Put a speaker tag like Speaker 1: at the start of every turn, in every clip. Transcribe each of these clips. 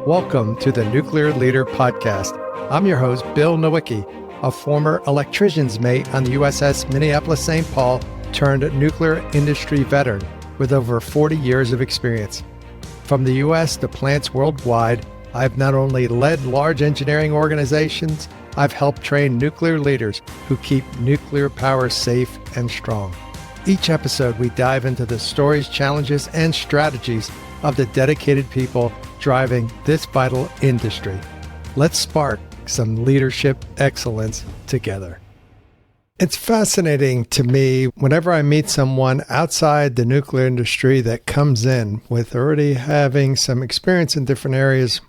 Speaker 1: Welcome to the Nuclear Leader Podcast. I'm your host, Bill Nowicki, a former electrician's mate on the USS Minneapolis-St. Paul turned nuclear industry veteran with over 40 years of experience. From the U.S. to plants worldwide, I've not only led large engineering organizations, I've helped train nuclear leaders who keep nuclear power safe and strong. Each episode, we dive into the stories, challenges, and strategies of the dedicated people driving this vital industry. Let's spark some leadership excellence together. It's fascinating to me whenever I meet someone outside the nuclear industry that comes in with already having some experience in different areas.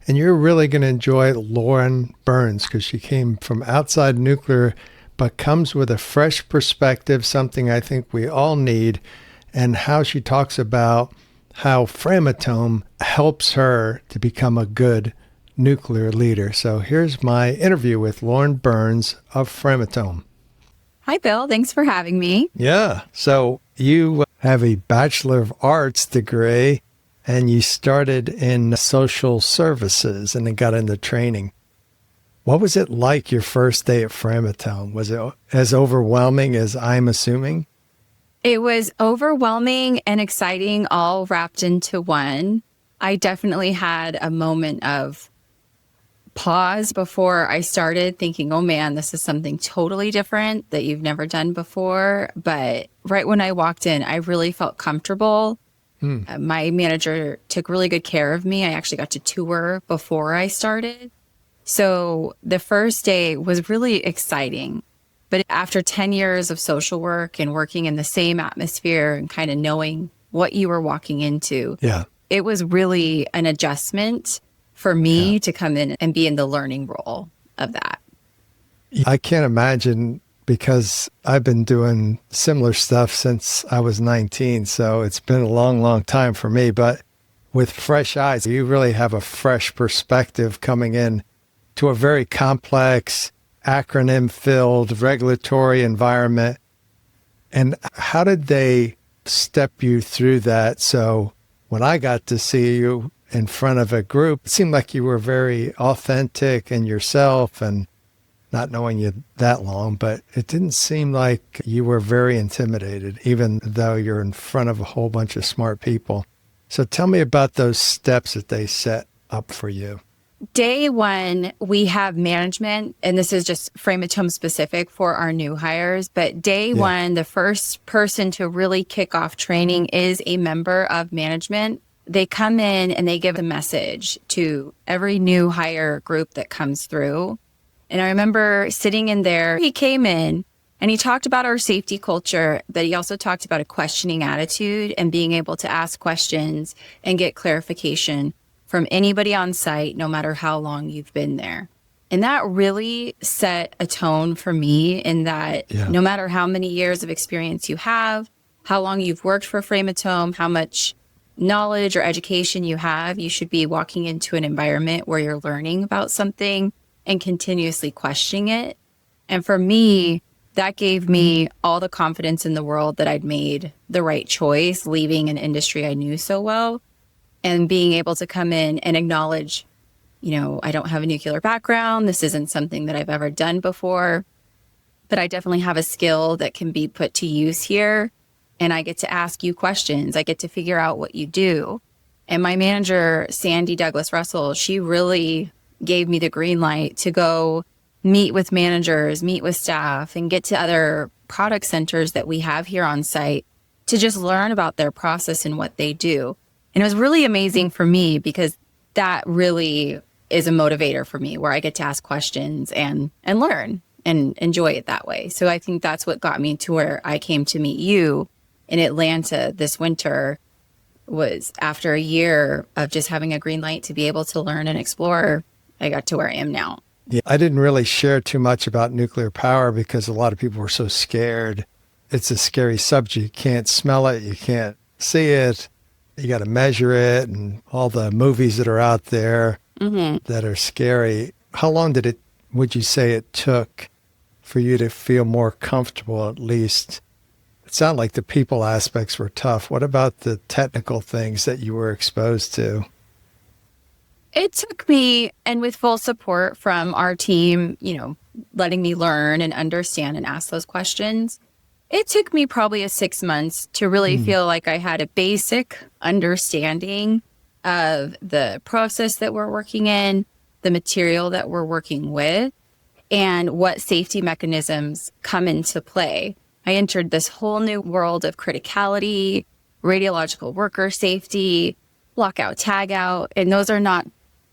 Speaker 1: And you're really going to enjoy Lauren Burns because she came from outside nuclear, but comes with a fresh perspective, something I think we all need, and how she talks about how Framatome helps her to become a good nuclear leader. So here's my interview with Lauren Burns of Framatome.
Speaker 2: Hi, Bill. Thanks for having me.
Speaker 1: Yeah. So you have a Bachelor of Arts degree and you started in social services and then got into training. What was it like your first day at Framatome? Was it as overwhelming as I'm assuming?
Speaker 2: It was overwhelming and exciting, all wrapped into one. I definitely had a moment of pause before I started thinking, oh man, this is something totally different that you've never done before. But right when I walked in, I really felt comfortable. My manager took really good care of me. I actually got to tour before I started. So the first day was really exciting. But after 10 years of social work and working in the same atmosphere and kind of knowing what you were walking into, it was really an adjustment for me to come in and be in the learning role of that.
Speaker 1: I can't imagine because I've been doing similar stuff since I was 19. So it's been a long, long time for me. But with fresh eyes, you really have a fresh perspective coming in to a very complex, acronym-filled regulatory environment. And how did they step you through that? So when I got to see you in front of a group, it seemed like you were very authentic and yourself, and not knowing you that long, but it didn't seem like you were very intimidated, even though you're in front of a whole bunch of smart people. So tell me about those steps that they set up for you.
Speaker 2: Day one, we have management, and this is just Framatome specific for our new hires. But day one, the first person to really kick off training is a member of management. They come in and they give a message to every new hire group that comes through. And I remember sitting in there, he came in and he talked about our safety culture, but he also talked about a questioning attitude and being able to ask questions and get clarification from anybody on site, no matter how long you've been there. And that really set a tone for me in that no matter how many years of experience you have, how long you've worked for Framatome, how much knowledge or education you have, you should be walking into an environment where you're learning about something and continuously questioning it. And for me, that gave me all the confidence in the world that I'd made the right choice, leaving an industry I knew so well. And being able to come in and acknowledge, I don't have a nuclear background. This isn't something that I've ever done before, but I definitely have a skill that can be put to use here. And I get to ask you questions. I get to figure out what you do. And my manager, Sandy Douglas Russell, she really gave me the green light to go meet with managers, meet with staff, and get to other product centers that we have here on site to just learn about their process and what they do. And it was really amazing for me because that really is a motivator for me where I get to ask questions and learn and enjoy it that way. So I think that's what got me to where I came to meet you in Atlanta this winter, was after a year of just having a green light to be able to learn and explore, I got to where I am now.
Speaker 1: Yeah, I didn't really share too much about nuclear power because a lot of people were so scared. It's a scary subject. You can't smell it. You can't see it. You got to measure it, and all the movies that are out there that are scary. How long would you say it took for you to feel more comfortable, at least? It sounded like the people aspects were tough. What about the technical things that you were exposed to?
Speaker 2: It took me, and with full support from our team, letting me learn and understand and ask those questions, it took me probably 6 months to really feel like I had a basic understanding of the process that we're working in, the material that we're working with, and what safety mechanisms come into play. I entered this whole new world of criticality, radiological worker safety, lockout, tagout, and those are not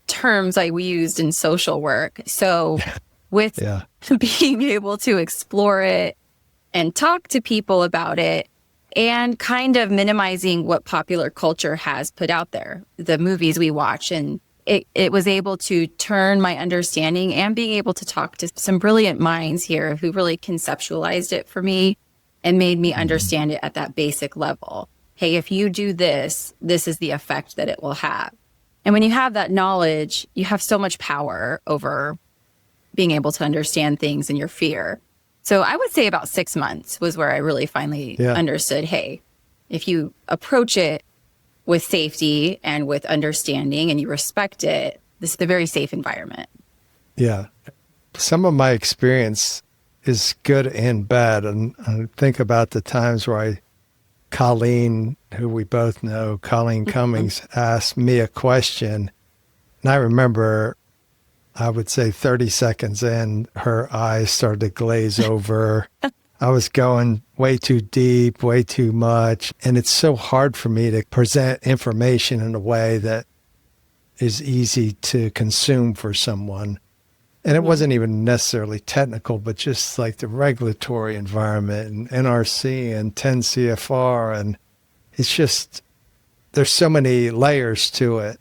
Speaker 2: terms we used in social work. So with being able to explore it and talk to people about it and kind of minimizing what popular culture has put out there, the movies we watch, and it was able to turn my understanding and being able to talk to some brilliant minds here who really conceptualized it for me and made me understand it at that basic level. Hey, if you do this, this is the effect that it will have. And when you have that knowledge, you have so much power over being able to understand things and your fear. So I would say about 6 months was where I really finally understood, hey, if you approach it with safety and with understanding and you respect it, this is a very safe environment.
Speaker 1: Yeah. Some of my experience is good and bad. And I think about the times where Colleen, who we both know, Colleen Cummings, asked me a question. And I remember, I would say 30 seconds in, her eyes started to glaze over. I was going way too deep, way too much. And it's so hard for me to present information in a way that is easy to consume for someone. And it wasn't even necessarily technical, but just like the regulatory environment and NRC and 10 CFR. And it's just, there's so many layers to it.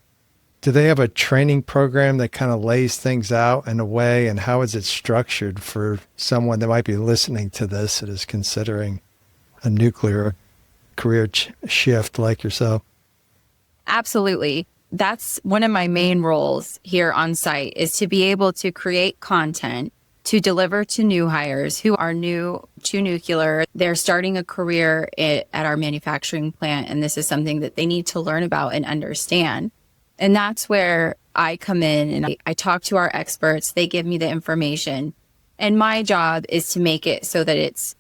Speaker 1: Do they have a training program that kind of lays things out in a way? And how is it structured for someone that might be listening to this that is considering a nuclear career shift like yourself?
Speaker 2: Absolutely. That's one of my main roles here on site, is to be able to create content to deliver to new hires who are new to nuclear. They're starting a career at our manufacturing plant, and this is something that they need to learn about and understand. And that's where I come in and I talk to our experts. They give me the information. And my job is to make it so that it's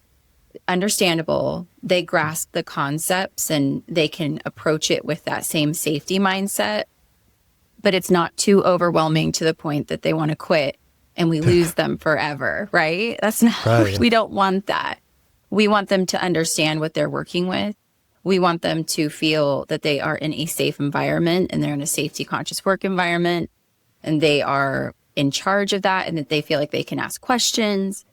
Speaker 2: understandable. They grasp the concepts and they can approach it with that same safety mindset. But it's not too overwhelming to the point that they want to quit and we lose them forever, right? That's not, we don't want that. We want them to understand what they're working with. We want them to feel that they are in a safe environment and they're in a safety conscious work environment and they are in charge of that and that they feel like they can ask questions.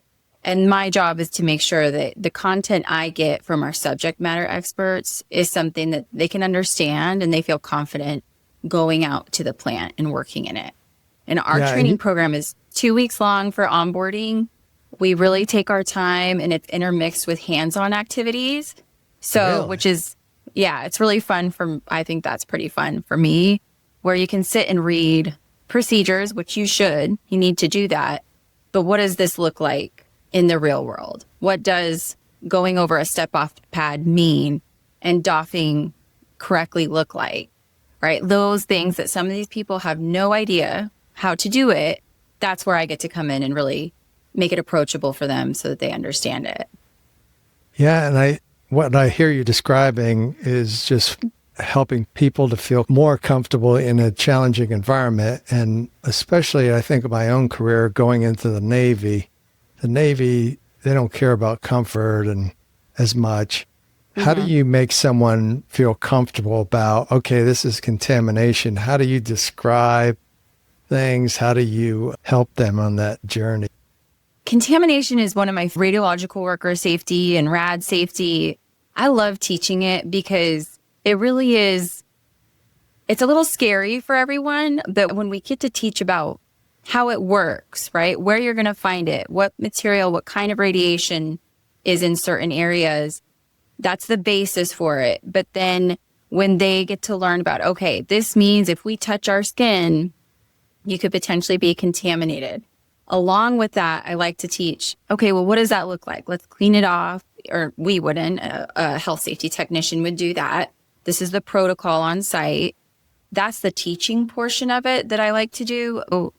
Speaker 2: And my job is to make sure that the content I get from our subject matter experts is something that they can understand and they feel confident going out to the plant and working in it. And our training program is 2 weeks long for onboarding. We really take our time and it's intermixed with hands-on activities. So, which is, it's really fun I think that's pretty fun for me, where you can sit and read procedures, which you need to do that. But what does this look like in the real world? What does going over a step-off pad mean and doffing correctly look like, right? Those things that some of these people have no idea how to do it, that's where I get to come in and really make it approachable for them so that they understand it.
Speaker 1: Yeah, and what I hear you describing is just helping people to feel more comfortable in a challenging environment. And especially, I think of my own career going into the Navy. The Navy, they don't care about comfort and as much. How do you make someone feel comfortable about, okay, this is contamination? How do you describe things? How do you help them on that journey?
Speaker 2: Contamination is one of my radiological worker safety and rad safety. I love teaching it because it really is, it's a little scary for everyone, but when we get to teach about how it works, right? Where you're going to find it, what material, what kind of radiation is in certain areas, that's the basis for it. But then when they get to learn about, okay, this means if we touch our skin, you could potentially be contaminated. Along with that, I like to teach, okay, well, what does that look like? Let's clean it off. Or we wouldn't, a health safety technician would do that. This is the protocol on site. that's the teaching portion of it that I like to do.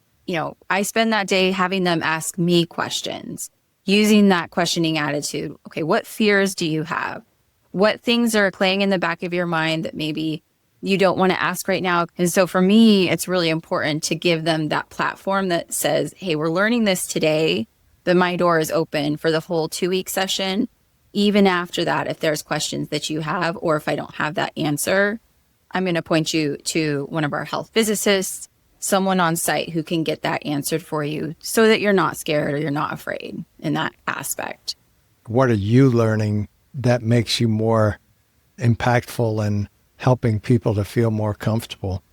Speaker 2: I spend that day having them ask me questions, using that questioning attitude. Okay, what fears do you have? What things are playing in the back of your mind that maybe you don't want to ask right now? And so for me, it's really important to give them that platform that says, hey, we're learning this today, but my door is open for the whole 2-week session. Even after that, if there's questions that you have, or if I don't have that answer, I'm going to point you to one of our health physicists, someone on site who can get that answered for you so that you're not scared or you're not afraid in that aspect.
Speaker 1: What are you learning that makes you more impactful in helping people to feel more comfortable?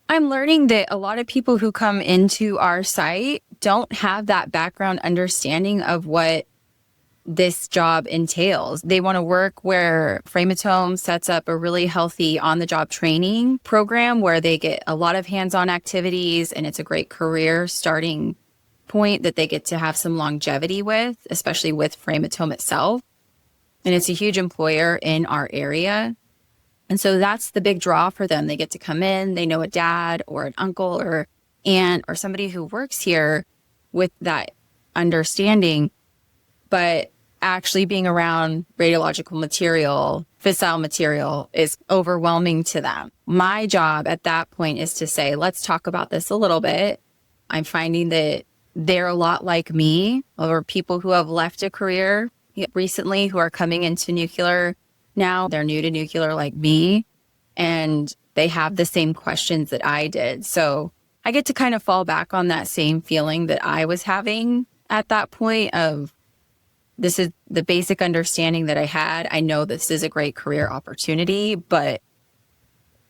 Speaker 2: I'm learning that a lot of people who come into our site don't have that background understanding of what this job entails. They want to work where Framatome sets up a really healthy on-the-job training program where they get a lot of hands-on activities, and it's a great career starting point that they get to have some longevity with, especially with Framatome itself. And it's a huge employer in our area. And so that's the big draw for them. They get to come in, they know a dad or an uncle or aunt or somebody who works here with that understanding. But actually being around radiological material, fissile material is overwhelming to them. My job at that point is to say, let's talk about this a little bit. I'm finding that they're a lot like me, or people who have left a career recently who are coming into nuclear now. They're new to nuclear like me, and they have the same questions that I did. So I get to kind of fall back on that same feeling that I was having at that point of, this is the basic understanding that I had. I know this is a great career opportunity, but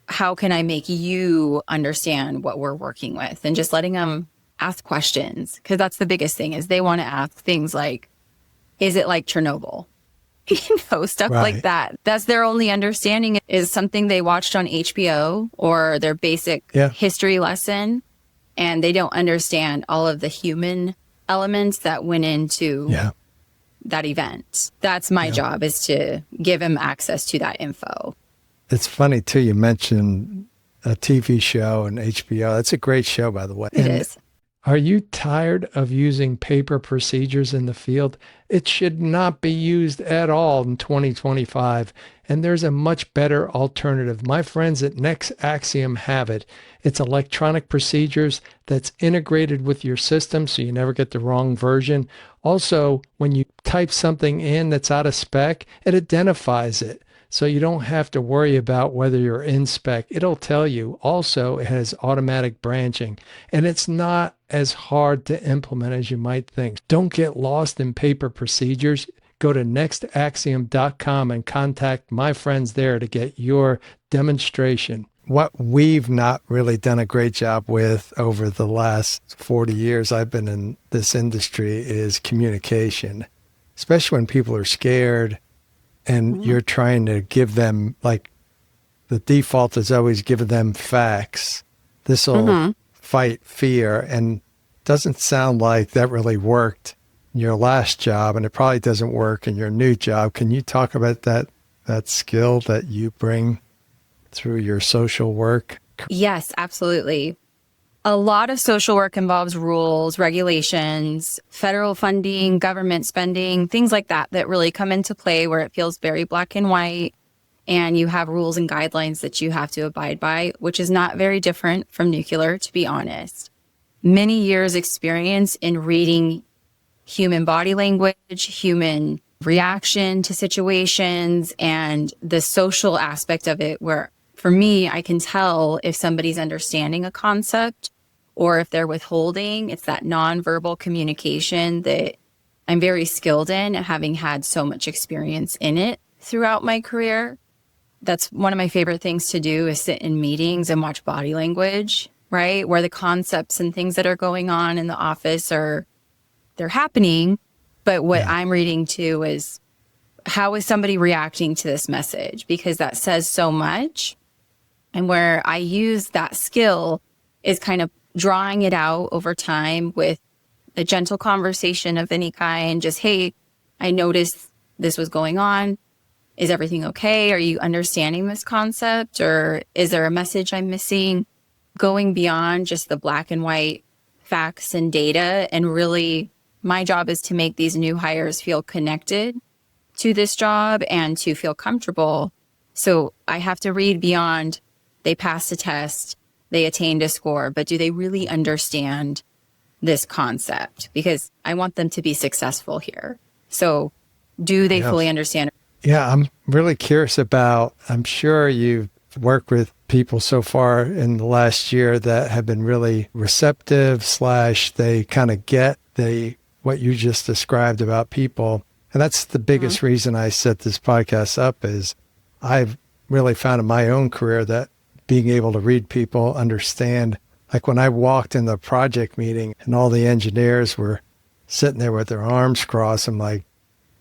Speaker 2: how can I make you understand what we're working with? And just letting them ask questions, because that's the biggest thing, is they want to ask things like, is it like Chernobyl? Stuff like that. That's their only understanding, is something they watched on HBO or their basic history lesson. And they don't understand all of the human elements that went into that event. That's my job, is to give them access to that info.
Speaker 1: It's funny too, you mentioned a TV show and HBO. That's a great show, by the way.
Speaker 2: It is.
Speaker 1: Are you tired of using paper procedures in the field? It should not be used at all in 2025. And there's a much better alternative. My friends at Next Axiom have it. It's electronic procedures that's integrated with your system so you never get the wrong version. Also, when you type something in that's out of spec, it identifies it. So you don't have to worry about whether you're in spec. It'll tell you. Also, it has automatic branching, and it's not as hard to implement as you might think. Don't get lost in paper procedures. Go to nextaxiom.com and contact my friends there to get your demonstration. What we've not really done a great job with over the last 40 years I've been in this industry is communication, especially when people are scared. And you're trying to give them, like, the default is always give them facts. This will fight fear. And doesn't sound like that really worked in your last job, and it probably doesn't work in your new job. Can you talk about that skill that you bring through your social work?
Speaker 2: Yes, absolutely. A lot of social work involves rules, regulations, federal funding, government spending, things like that really come into play where it feels very black and white, and you have rules and guidelines that you have to abide by, which is not very different from nuclear, to be honest. Many years experience in reading human body language, human reaction to situations, and the social aspect of it, where for me, I can tell if somebody's understanding a concept or if they're withholding. It's that nonverbal communication that I'm very skilled in, having had so much experience in it throughout my career. That's one of my favorite things to do, is sit in meetings and watch body language, right? Where the concepts and things that are going on in the office they're happening. But what I'm reading too is, how is somebody reacting to this message? Because that says so much. And where I use that skill is kind of drawing it out over time with a gentle conversation of any kind. Just, hey, I noticed this was going on. Is everything okay? Are you understanding this concept? Or is there a message I'm missing? Going beyond just the black and white facts and data. And really, my job is to make these new hires feel connected to this job and to feel comfortable. So I have to read beyond they passed a test, they attained a score, but do they really understand this concept? Because I want them to be successful here. So do they fully understand?
Speaker 1: Yeah, I'm really curious about, I'm sure you've worked with people so far in the last year that have been really receptive / they kind of get what you just described about people. And that's the biggest reason I set this podcast up is I've really found in my own career that being able to read people, understand, like when I walked in the project meeting and all the engineers were sitting there with their arms crossed, I'm like,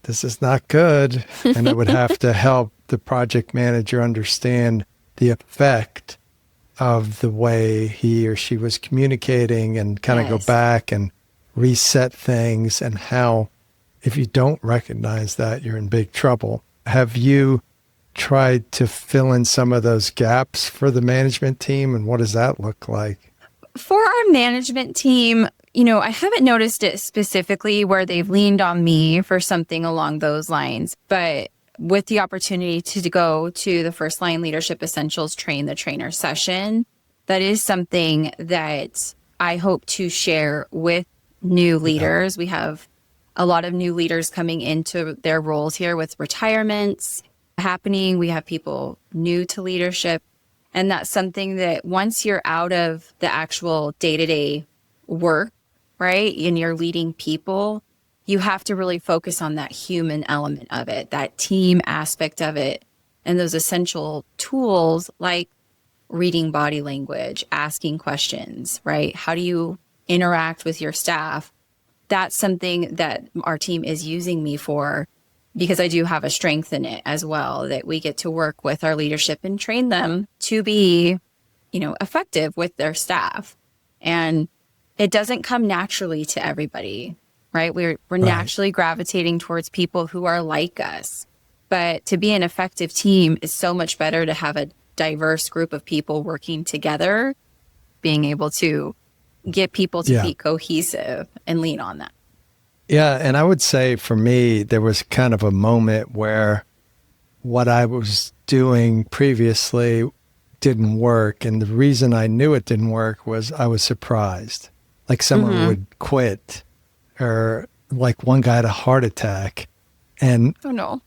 Speaker 1: this is not good. And I would have to help the project manager understand the effect of the way he or she was communicating and kind of go back and reset things, and how if you don't recognize that, you're in big trouble. Have you tried to fill in some of those gaps for the management team, and what does that look like?
Speaker 2: For our management team, I haven't noticed it specifically where they've leaned on me for something along those lines, but with the opportunity to go to the First Line Leadership Essentials Train the Trainer session, that is something that I hope to share with new leaders. We have a lot of new leaders coming into their roles here with retirements happening. We have people new to leadership. And that's something that once you're out of the actual day-to-day work, right, and you're leading people, you have to really focus on that human element of it, that team aspect of it, and those essential tools like reading body language, asking questions, right? How do you interact with your staff? That's something that our team is using me for, because I do have a strength in it as well, that we get to work with our leadership and train them to be, effective with their staff. And it doesn't come naturally to everybody, right? We're naturally gravitating towards people who are like us. But to be an effective team is so much better to have a diverse group of people working together, being able to get people to be cohesive and lean on that.
Speaker 1: Yeah, and I would say for me, there was kind of a moment where what I was doing previously didn't work. And the reason I knew it didn't work was I was surprised. Like someone would quit, or like one guy had a heart attack. And
Speaker 2: oh no.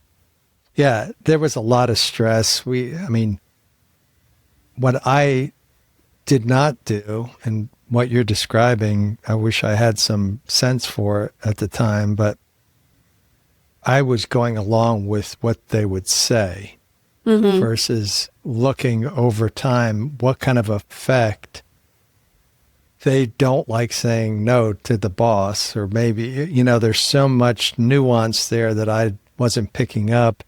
Speaker 1: Yeah, there was a lot of stress. What I did not do, and what you're describing, I wish I had some sense for it at the time, but I was going along with what they would say versus looking over time what kind of effect they don't like saying no to the boss, or maybe, there's so much nuance there that I wasn't picking up.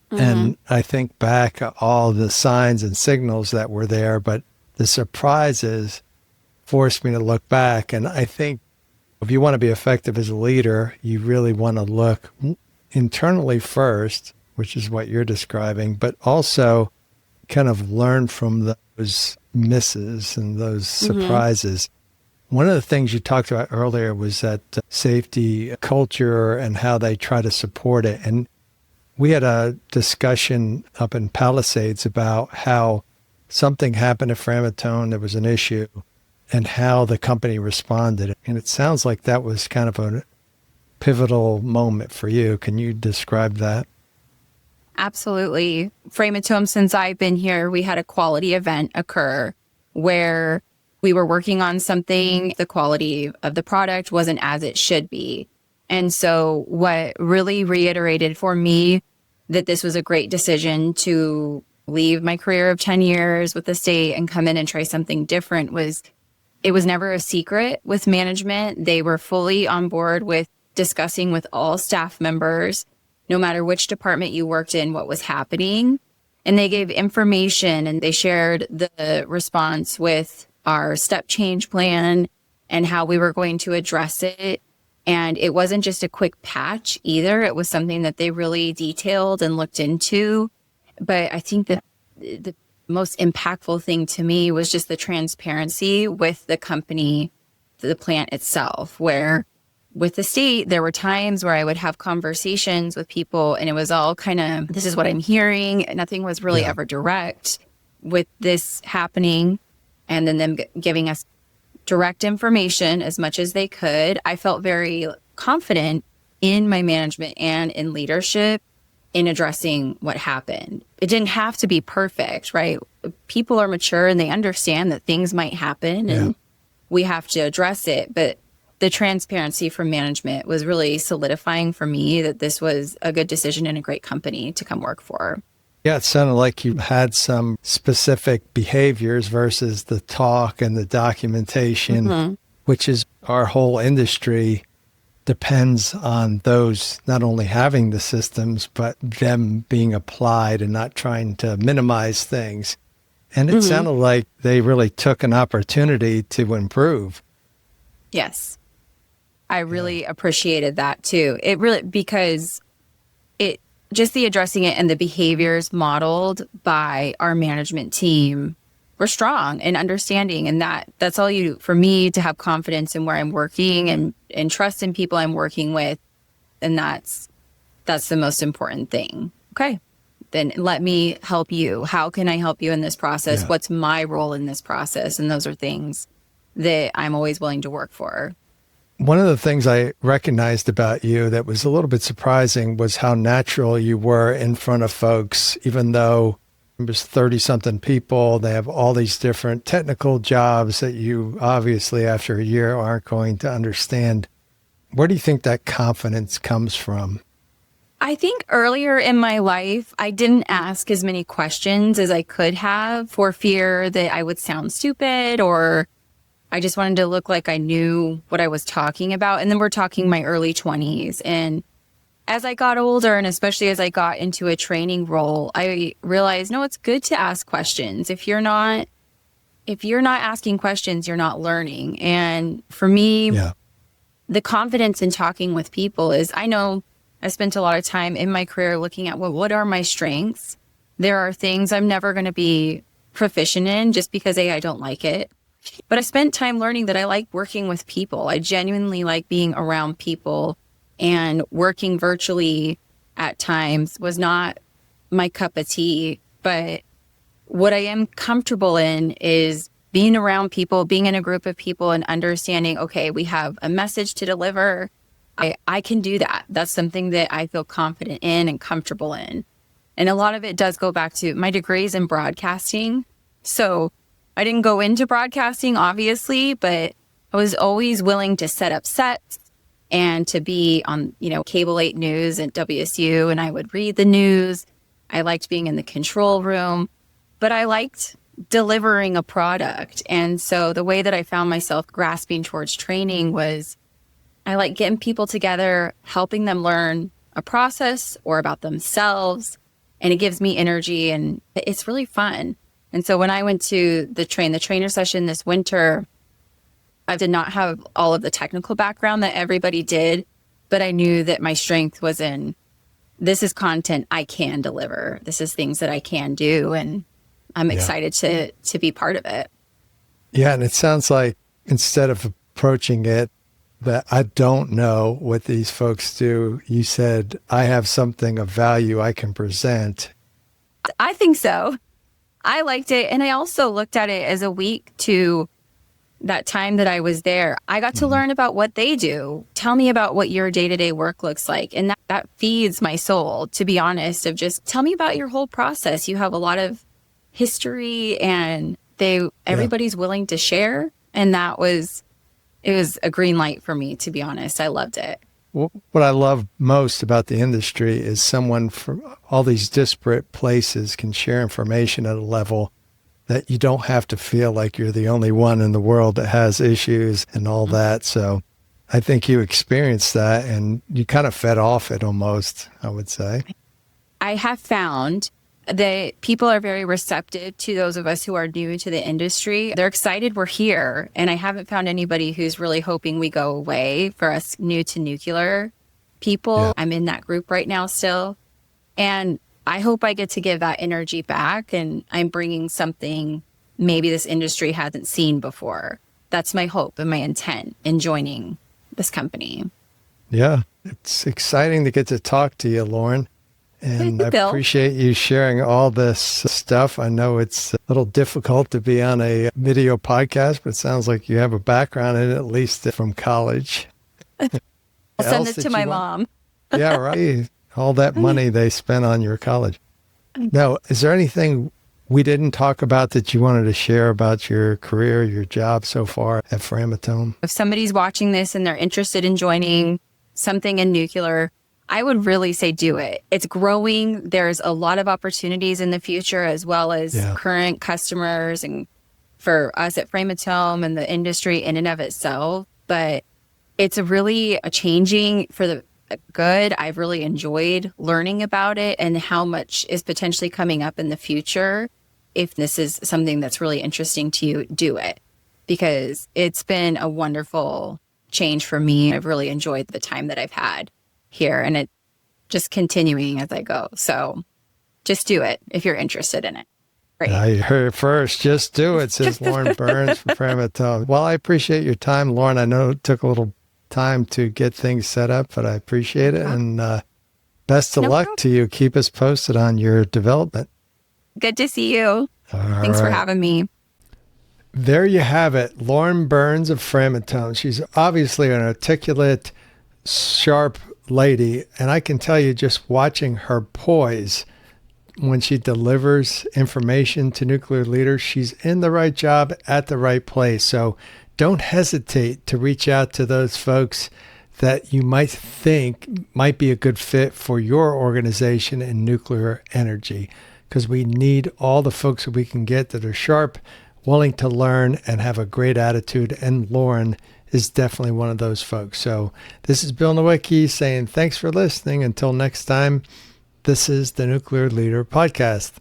Speaker 1: And I think back at all the signs and signals that were there, but the surprises forced me to look back. And I think if you want to be effective as a leader, you really want to look internally first, which is what you're describing, but also kind of learn from those misses and those surprises. One of the things you talked about earlier was that safety culture and how they try to support it. And we had a discussion up in Palisades about how something happened at Framatome, there was an issue, and how the company responded. And it sounds like that was kind of a pivotal moment for you. Can you describe that?
Speaker 2: Absolutely. Framatome, since I've been here, we had a quality event occur where we were working on something. The quality of the product wasn't as it should be. And so what really reiterated for me that this was a great decision to leave my career of 10 years with the state and come in and try something different was, it was never a secret with management. They were fully on board with discussing with all staff members, no matter which department you worked in, what was happening. And they gave information and they shared the response with our step change plan and how we were going to address it. And it wasn't just a quick patch either. It was something that they really detailed and looked into. But I think that the most impactful thing to me was just the transparency with the company, the plant itself, where with the state, there were times where I would have conversations with people and it was all kind of, this is what I'm hearing. Nothing was really ever direct with this happening. And then them giving us direct information as much as they could. I felt very confident in my management and in leadership in addressing what happened. It didn't have to be perfect, right? People are mature and they understand that things might happen and we have to address it. But the transparency from management was really solidifying for me that this was a good decision and a great company to come work for.
Speaker 1: Yeah, it sounded like you had some specific behaviors versus the talk and the documentation, which is our whole industry depends on those not only having the systems, but them being applied and not trying to minimize things. And it sounded like they really took an opportunity to improve.
Speaker 2: Yes. I really appreciated that too. It really, because it just the addressing it and the behaviors modeled by our management team were strong and understanding. And that's all you, for me to have confidence in where I'm working and trust in people I'm working with. And that's the most important thing. Okay. Then let me help you. How can I help you in this process? What's my role in this process? And those are things that I'm always willing to work for.
Speaker 1: One of the things I recognized about you that was a little bit surprising was how natural you were in front of folks, even though it was 30-something people. They have all these different technical jobs that you obviously after a year aren't going to understand. Where do you think that confidence comes from?
Speaker 2: I think earlier in my life, I didn't ask as many questions as I could have for fear that I would sound stupid, or I just wanted to look like I knew what I was talking about. And then we're talking my early 20s. And as I got older, and especially as I got into a training role, I realized, no, it's good to ask questions. If you're not asking questions, you're not learning. And for me, the confidence in talking with people is, I know I spent a lot of time in my career looking at, well, what are my strengths? There are things I'm never going to be proficient in just because I don't like it. But I spent time learning that I like working with people. I genuinely like being around people, and working virtually at times was not my cup of tea. But what I am comfortable in is being around people, being in a group of people and understanding, okay, we have a message to deliver. I can do that. That's something that I feel confident in and comfortable in. And a lot of it does go back to my degrees in broadcasting. So I didn't go into broadcasting, obviously, but I was always willing to set up sets and to be on, Cable 8 News at WSU, and I would read the news. I liked being in the control room, but I liked delivering a product. And so the way that I found myself grasping towards training was I like getting people together, helping them learn a process or about themselves, and it gives me energy and it's really fun. And so when I went to the trainer session this winter, I did not have all of the technical background that everybody did, but I knew that my strength was in, this is content I can deliver. This is things that I can do. And I'm excited to be part of it.
Speaker 1: Yeah. And it sounds like instead of approaching it that I don't know what these folks do, you said, I have something of value I can present.
Speaker 2: I think so. I liked it. And I also looked at it as a week to that time that I was there. I got to learn about what they do. Tell me about what your day-to-day work looks like. And that feeds my soul, to be honest, of just tell me about your whole process. You have a lot of history and everybody's willing to share. And it was a green light for me, to be honest. I loved it.
Speaker 1: What I love most about the industry is someone from all these disparate places can share information at a level that you don't have to feel like you're the only one in the world that has issues and all that. So I think you experienced that and you kind of fed off it almost, I would say.
Speaker 2: I have found The people are very receptive to those of us who are new to the industry. They're excited we're here. And I haven't found anybody who's really hoping we go away for us new to nuclear people.
Speaker 1: Yeah.
Speaker 2: I'm in that group right now still. And I hope I get to give that energy back. And I'm bringing something maybe this industry hasn't seen before. That's my hope and my intent in joining this company.
Speaker 1: Yeah, it's exciting to get to talk to you, Lauren. And I
Speaker 2: Bill.
Speaker 1: appreciate you sharing all this stuff. I know it's a little difficult to be on a video podcast, but it sounds like you have a background in it, at least from college.
Speaker 2: I'll send it to my mom.
Speaker 1: Yeah, right. All that money they spent on your college. Now, is there anything we didn't talk about that you wanted to share about your career, your job so far at Framatome?
Speaker 2: If somebody's watching this and they're interested in joining something in nuclear, I would really say do it. It's growing. There's a lot of opportunities in the future, as well as current customers and for us at Framatome and the industry in and of itself. But it's really a changing for the good. I've really enjoyed learning about it and how much is potentially coming up in the future. If this is something that's really interesting to you, do it, because it's been a wonderful change for me. I've really enjoyed the time that I've had here, and it just continuing as I go. So just do it if you're interested in it. Great.
Speaker 1: I heard it first. Just do it, says Lauren Burns from Framatome. Well, I appreciate your time, Lauren. I know it took a little time to get things set up, but I appreciate it. And best of luck to you. Keep us posted on your development.
Speaker 2: Good to see you. Thanks for having me.
Speaker 1: There you have it. Lauren Burns of Framatome. She's obviously an articulate, sharp lady. And I can tell you, just watching her poise when she delivers information to nuclear leaders, she's in the right job at the right place. So don't hesitate to reach out to those folks that you might think might be a good fit for your organization in nuclear energy, because we need all the folks that we can get that are sharp, willing to learn, and have a great attitude. And Lauren is definitely one of those folks. So this is Bill Nowicki saying thanks for listening. Until next time, this is the Nuclear Leader Podcast.